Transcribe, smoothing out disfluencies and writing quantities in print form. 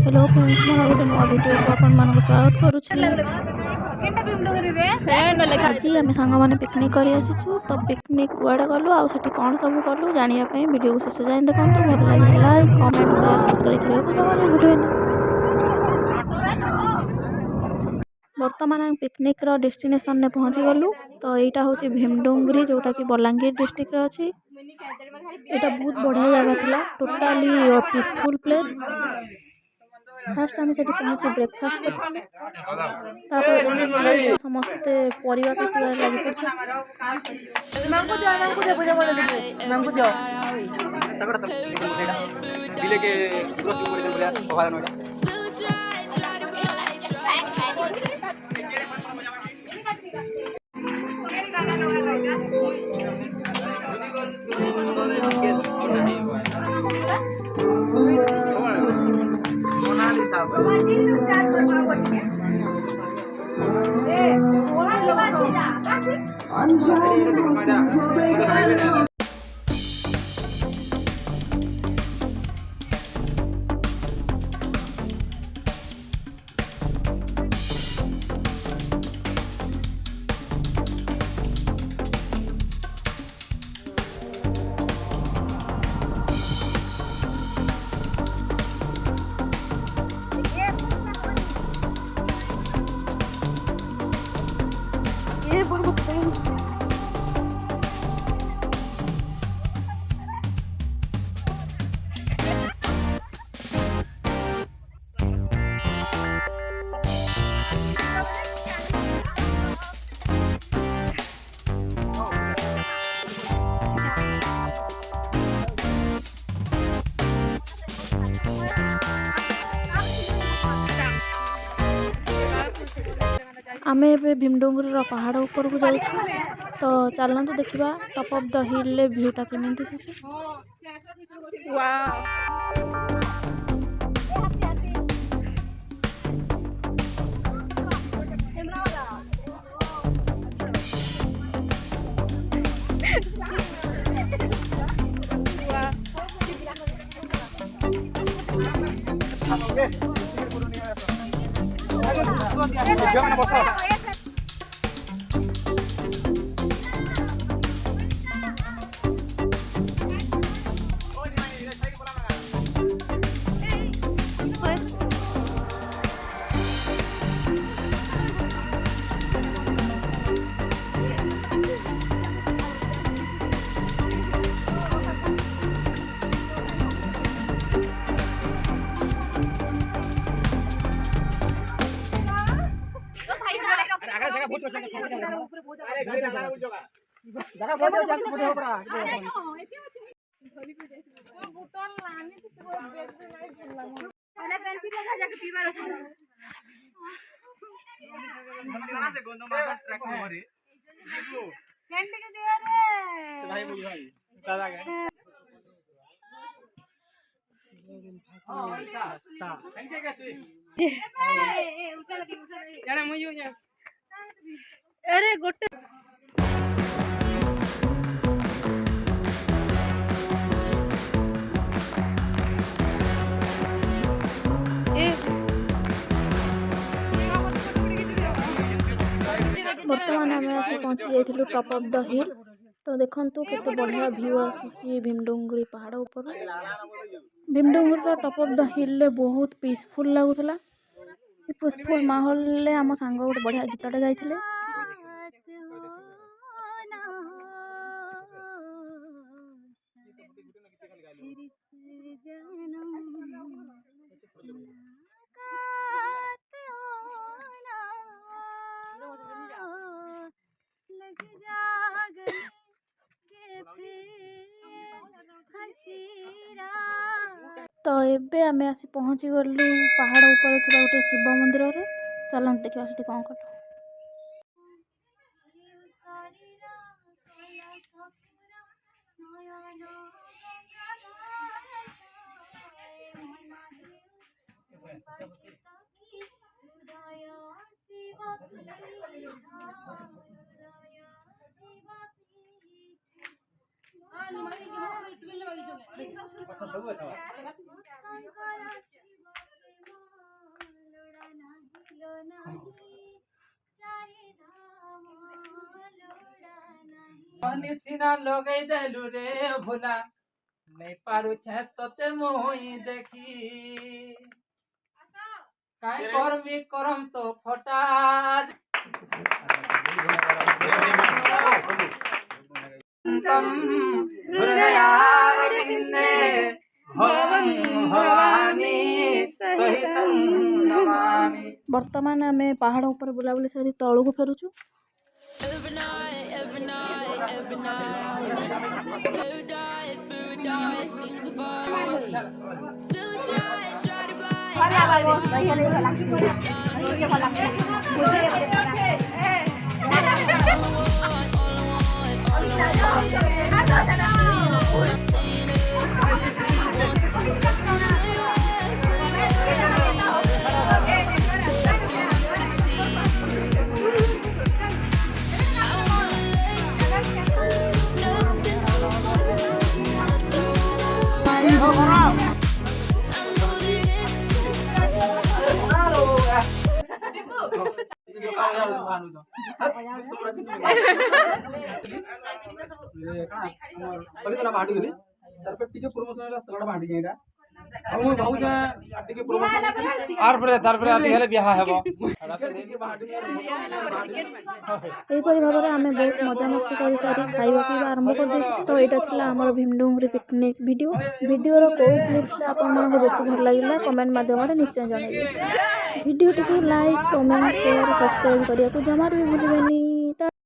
Hello friends मोर गोटे नुआ video को आपण मानक स्वागत करुछि। आज आम सांग मैंने पिकनिक कर आसीचु तो पिकनिक कुआडे गलु आ सेठी कौन सब कलु जानिया पई वीडियो को शेष जाए देखंतु। भल लागे लाइक कमेंट शेयर सब्सक्राइब करियो जमारे वीडियो बर्तमान पिकनिक रो डेस्टिनेशन ने पहुंची गलु। तो यहाँ हूँ भीमडुंगरी जोटा कि बलांगीर डिस्ट्रिक्ट रे अछि। एटा बहुत बढ़िया जगह थिला, टोटाली पीसफुल प्लेस। फास्ट आम से पहुंची ब्रेकफास्ट कर समस्ते परिवा काटिबार लागि आम ए भीमडुंगरी पहाड़ ऊपर को जाऊँ। तो चलते देखा टॉप ऑफ द हिल व्यूटा केमी दिखुची। अरे गोटे बर्तमान आम आसी पहुँची जाइलु टॉप ऑफ द हिल। तो देखंतु केते बढ़िया व्यू आसी भीमडुंगरी पहाड़ ऊपर। भीमडुंगरी टॉप ऑफ द हिल ले बहुत पीसफुल लगुला। पीसफुल माहौल ले आम सांग गोटे बढ़िया गीतटे गाइथिले। तो एबे आमे आसी पहुंची गलु पहाड़ ऊपर थिबा गोटे शिव मंदिर रे। चलंत देखिया सेठी कोन कट। सिना लगे देलु रे भोला नहीं पारु छे तोते मोई देखी काई करमी करम तो फटा हृदयार बिंदे भवानी सहितं नमामि। ବର୍ତ୍ତମାନ ଆମେ ପାହାଡ଼ ଉପରେ ବୁଲାବୁଲି ସାରି ତଳକୁ ଫେରୁଛୁ। Every night, paradise seems so far away. Still try to buy ଏହିପରି ଭାବରେ ଆମେ ବହୁତ ମଜାମସ୍ତି କରିସାରି ଖାଇବା ପିଇବା ଆରମ୍ଭ କରିଦେଇଛୁ। ତ ଏଇଟା ଥିଲା ଆମର ଭୀମଡୁଙ୍ଗରି ପିକନିକ୍ ଭିଡ଼ିଓର କେଉଁ କ୍ଲିପ୍ସଟା ଆପଣମାନଙ୍କୁ ବେଶୀ ଭଲ ଲାଗିଲା କମେଣ୍ଟ ମାଧ୍ୟମରେ ନିଶ୍ଚୟ ଜଣାଇବେ। ଭିଡ଼ିଓଟିକୁ ଲାଇକ୍ କମେଣ୍ଟ ସେୟାର ସବସ୍କ୍ରାଇବ୍ କରିବାକୁ ଜମାରୁ ବି ଭୁଲିବେନି।